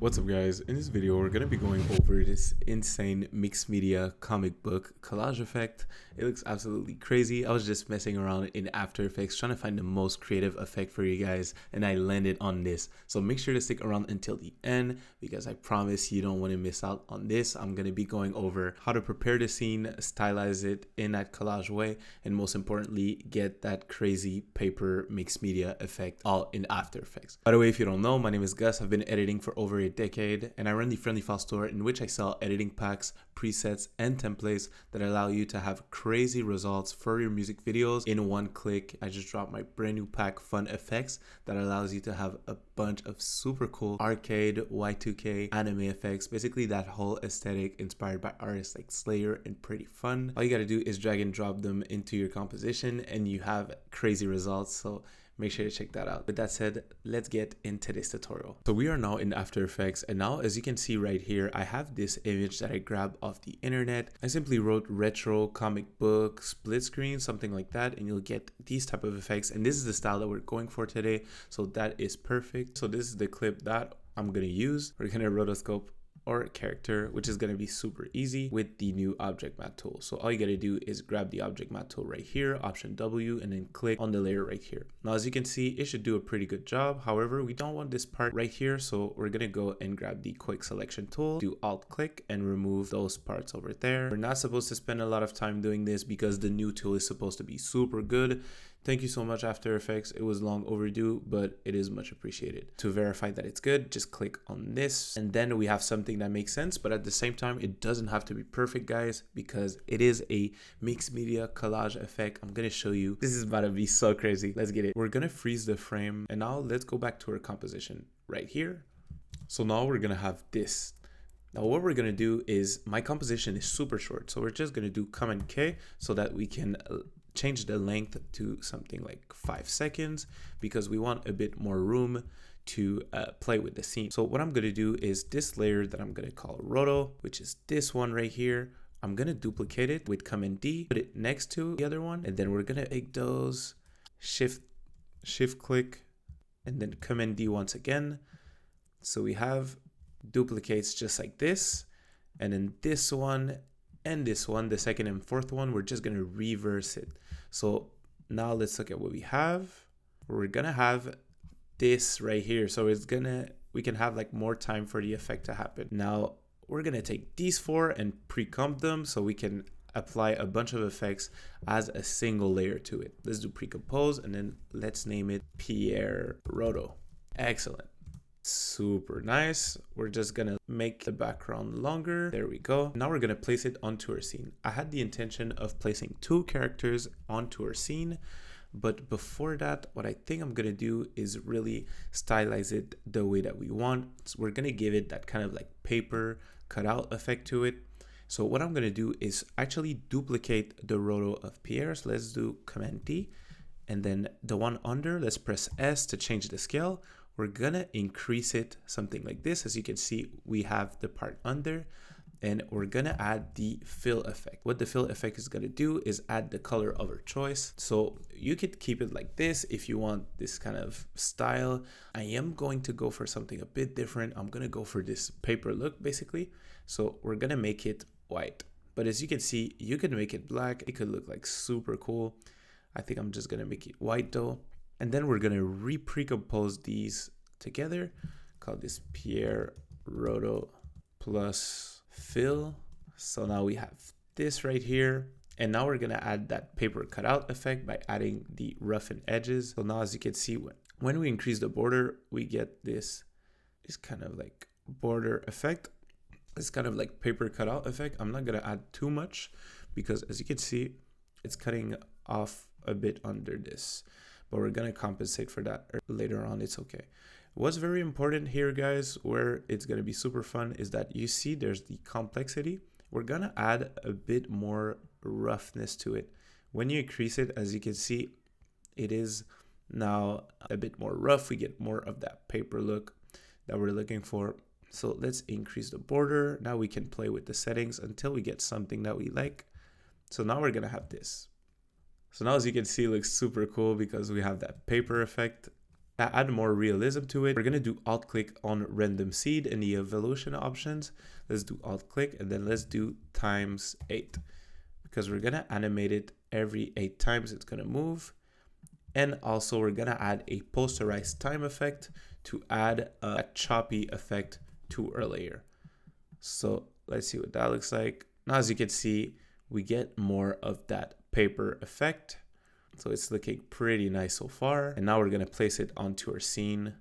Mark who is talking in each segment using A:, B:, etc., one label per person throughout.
A: What's up guys, in this video we're going to be going over this insane mixed media comic book collage effect. It looks absolutely crazy. I was just messing around in After Effects trying to find the most creative effect for you guys, and I landed on this. So make sure to stick around until the end because I promise you don't want to miss out on this. I'm going to be going over how to prepare the scene, stylize it in that collage way, and most importantly get that crazy paper mixed media effect all in After Effects. By the way, if you don't know, my name is Gus. I've been editing for over a decade, and I run the Friendly File store in which I sell editing packs, presets, and templates that allow you to have crazy results for your music videos in one click. I just dropped my brand new pack, Fun Effects, that allows you to have a bunch of super cool arcade, Y2K, anime effects, basically that whole aesthetic inspired by artists like Slayer and Pretty Fun. All you gotta do is drag and drop them into your composition and you have crazy results. So make sure to check that out. With that said, let's get into this tutorial. So we are now in After Effects, and now as you can see right here, I have this image that I grabbed off the internet. I simply wrote retro comic book split screen, something like that, and you'll get these type of effects. And this is the style that we're going for today. So that is perfect. So this is the clip that I'm gonna use. We're gonna rotoscope or character, which is going to be super easy with the new object matte tool. So all you got to do is grab the object matte tool right here, Option W, and then click on the layer right here. Now, as you can see, it should do a pretty good job. However, we don't want this part right here. So we're going to go and grab the quick selection tool, do Alt click and remove those parts over there. We're not supposed to spend a lot of time doing this because the new tool is supposed to be super good. Thank you so much, After Effects. It was long overdue, but it is much appreciated. To verify that it's good, just click on this. And then we have something that makes sense, but at the same time, it doesn't have to be perfect, guys, because it is a mixed media collage effect. I'm going to show you. This is about to be so crazy. Let's get it. We're going to freeze the frame. And now let's go back to our composition right here. So now we're going to have this. Now what we're going to do is, my composition is super short. So we're just going to do Command K so that we can change the length to something like 5 seconds because we want a bit more room to play with the scene. So what I'm going to do is this layer that I'm going to call Roto, which is this one right here. I'm going to duplicate it with Command D, put it next to the other one, and then we're going to make those shift click and then Command D once again. So we have duplicates just like this, and then this one and this one, the second and fourth one, we're just going to reverse it. So now let's look at what we have. We're going to have this right here. So we can have like more time for the effect to happen. Now we're going to take these four and pre-comp them so we can apply a bunch of effects as a single layer to it. Let's do pre-compose and then let's name it Pierre Roto. Excellent. Super nice. We're just gonna make the background longer. There we go. Now we're gonna place it onto our scene. I had the intention of placing 2 characters onto our scene, but before that, what I think I'm gonna do is really stylize it the way that we want. So we're gonna give it that kind of like paper cutout effect to it. So what I'm gonna do is actually duplicate the roto of Pierre. So let's do Command D, and then the one under, let's press S to change the scale. We're gonna increase it something like this. As you can see, we have the part under, and we're gonna add the fill effect. What the fill effect is gonna do is add the color of our choice. So you could keep it like this if you want this kind of style. I am going to go for something a bit different. I'm gonna go for this paper look basically. So we're gonna make it white. But as you can see, you can make it black. It could look like super cool. I think I'm just gonna make it white though. And then we're going to pre-compose these together. Call this Pierre Roto plus fill. So now we have this right here. And now we're going to add that paper cutout effect by adding the roughen edges. So now as you can see, when we increase the border, we get this kind of like border effect. It's kind of like paper cutout effect. I'm not going to add too much because as you can see, it's cutting off a bit under this. But we're going to compensate for that later on. It's okay. What's very important here, guys, where it's going to be super fun is that you see there's the complexity. We're going to add a bit more roughness to it. When you increase it, as you can see, it is now a bit more rough. We get more of that paper look that we're looking for. So let's increase the border. Now we can play with the settings until we get something that we like. So now we're going to have this. So now as you can see, it looks super cool because we have that paper effect add more realism to it. We're gonna do alt click on random seed in the evolution options. Let's do alt click and then let's do times 8 because we're gonna animate it every 8 times it's gonna move. And also we're gonna add a posterized time effect to add a choppy effect to our layer. So let's see what that looks like. Now, as you can see, we get more of that paper effect. So it's looking pretty nice so far. And now we're gonna place it onto our scene.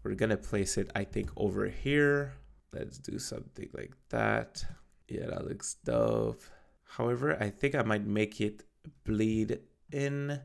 A: We're gonna place it, I think, over here. Let's do something like that. Yeah, that looks dope. However, I think I might make it bleed in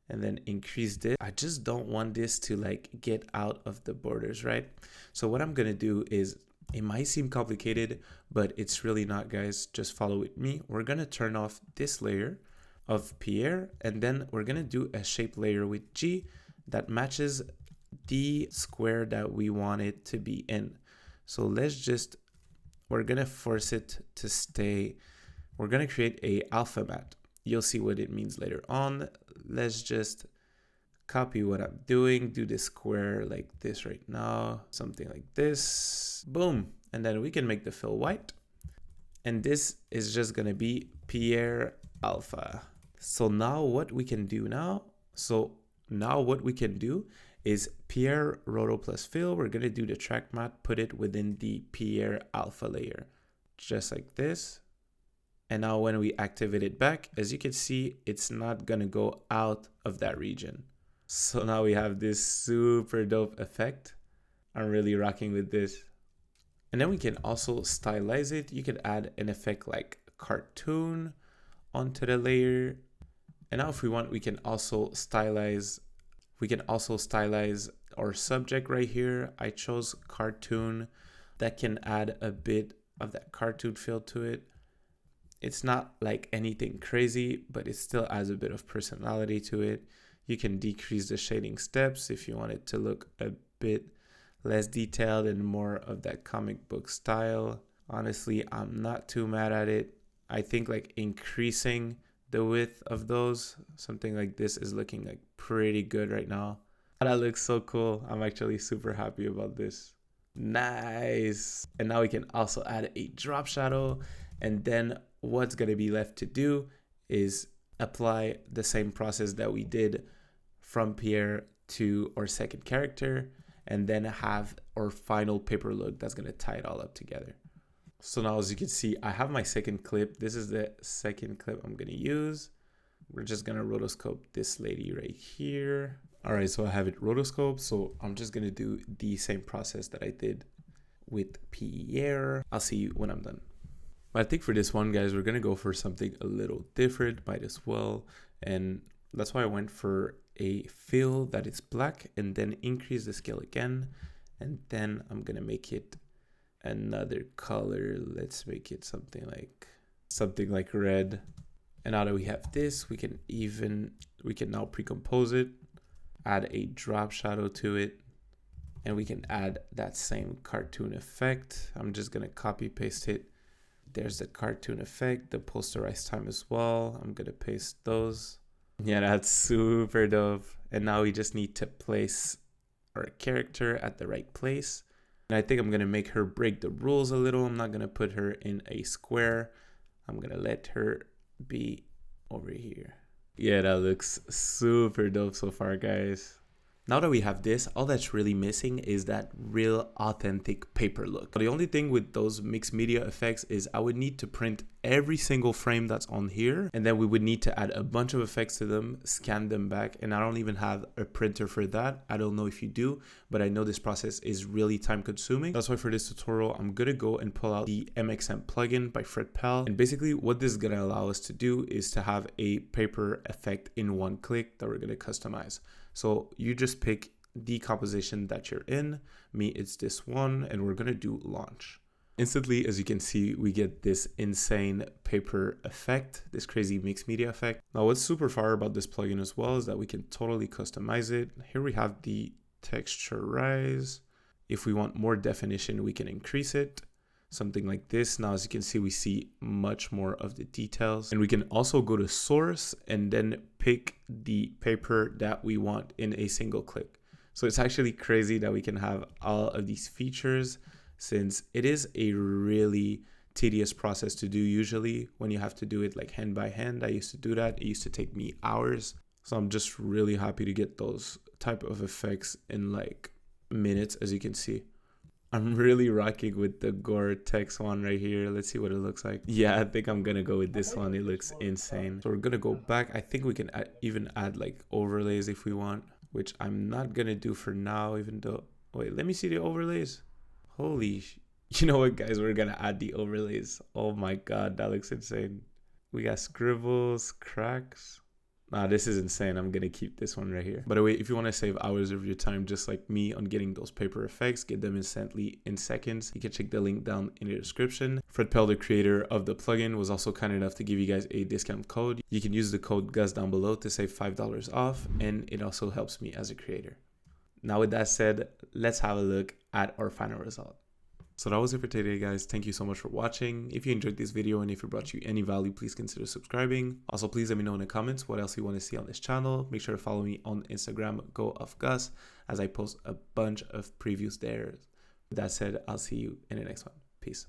A: and then increase this. I just don't want this to like get out of the borders, right? So what I'm gonna do is, it might seem complicated, but it's really not, guys. Just follow with me. We're gonna turn off this layer of Pierre, and then we're gonna do a shape layer with G that matches the square that we want it to be in. So we're gonna force it to stay. We're gonna create a alpha matte. You'll see what it means later on. Let's just copy what I'm doing, do this square like this right now, something like this, boom. And then we can make the fill white. And this is just gonna be Pierre Alpha. So now what we can do is Pierre Roto plus fill. We're gonna do the track matte, put it within the Pierre Alpha layer, just like this. And now when we activate it back, as you can see, it's not gonna go out of that region. So now we have this super dope effect. I'm really rocking with this. And then we can also stylize it. You could add an effect like cartoon onto the layer. And now if we want, we can also stylize our subject right here. I chose cartoon. That can add a bit of that cartoon feel to it. It's not like anything crazy, but it still adds a bit of personality to it. You can decrease the shading steps if you want it to look a bit less detailed and more of that comic book style. Honestly, I'm not too mad at it. I think like increasing the width of those, something like this, is looking like pretty good right now. That looks so cool. I'm actually super happy about this. Nice. And now we can also add a drop shadow, and then what's going to be left to do is apply the same process that we did from Pierre to our second character, and then have our final paper look that's going to tie it all up together. So now, as you can see, I have my second clip. This is the second clip I'm going to use. We're just going to rotoscope this lady right here. All right, so I have it rotoscoped. So I'm just going to do the same process that I did with Pierre. I'll see you when I'm done. But I think for this one, guys, we're going to go for something a little different, might as well. And that's why I went for a fill that is black and then increase the scale again. And then I'm going to make it another color. Let's make it something like red. And now that we have this, we can now pre-compose it, add a drop shadow to it, and we can add that same cartoon effect. I'm just going to copy paste it. There's the cartoon effect, the posterized time as well. I'm gonna paste those. Yeah, that's super dope. And now we just need to place our character at the right place. And I think I'm gonna make her break the rules a little. I'm not gonna put her in a square. I'm gonna let her be over here. Yeah, that looks super dope so far, guys. Now that we have this, all that's really missing is that real authentic paper look. The only thing with those mixed media effects is I would need to print every single frame that's on here, and then we would need to add a bunch of effects to them, scan them back, and I don't even have a printer for that. I don't know if you do, but I know this process is really time consuming. That's why for this tutorial, I'm gonna go and pull out the MXM plugin by Fred Pell. And basically what this is gonna allow us to do is to have a paper effect in one click that we're gonna customize. So you just pick the composition that you're in. Me, it's this one, and we're gonna do launch. Instantly, as you can see, we get this insane paper effect, this crazy mixed media effect. Now, what's super fire about this plugin as well is that we can totally customize it. Here we have the texturize. If we want more definition, we can increase it. Something like this. Now, as you can see, we see much more of the details. And we can also go to source and then pick the paper that we want in a single click. So it's actually crazy that we can have all of these features, since it is a really tedious process to do usually when you have to do it like hand by hand. I used to do that. It used to take me hours. So I'm just really happy to get those type of effects in like minutes, as you can see. I'm really rocking with the Gore-Tex one right here. Let's see what it looks like. Yeah, I think I'm gonna go with this one. It looks insane. So we're gonna go back. I think we can even add like overlays if we want, which I'm not gonna do for now, even though, wait, let me see the overlays. Holy, you know what, guys, we're gonna add the overlays. Oh my God, that looks insane. We got scribbles, cracks. Nah, this is insane. I'm gonna keep this one right here. By the way, if you want to save hours of your time just like me on getting those paper effects, get them instantly in seconds, you can check the link down in the description. Fred Pell, the creator of the plugin, was also kind enough to give you guys a discount code. You can use the code GUS down below to save $5 off, and it also helps me as a creator. Now with that said, let's have a look at our final result. So that was it for today, guys. Thank you so much for watching. If you enjoyed this video and if it brought you any value, please consider subscribing. Also, please let me know in the comments what else you want to see on this channel. Make sure to follow me on Instagram, GoOffGus, as I post a bunch of previews there. With that said, I'll see you in the next one. Peace.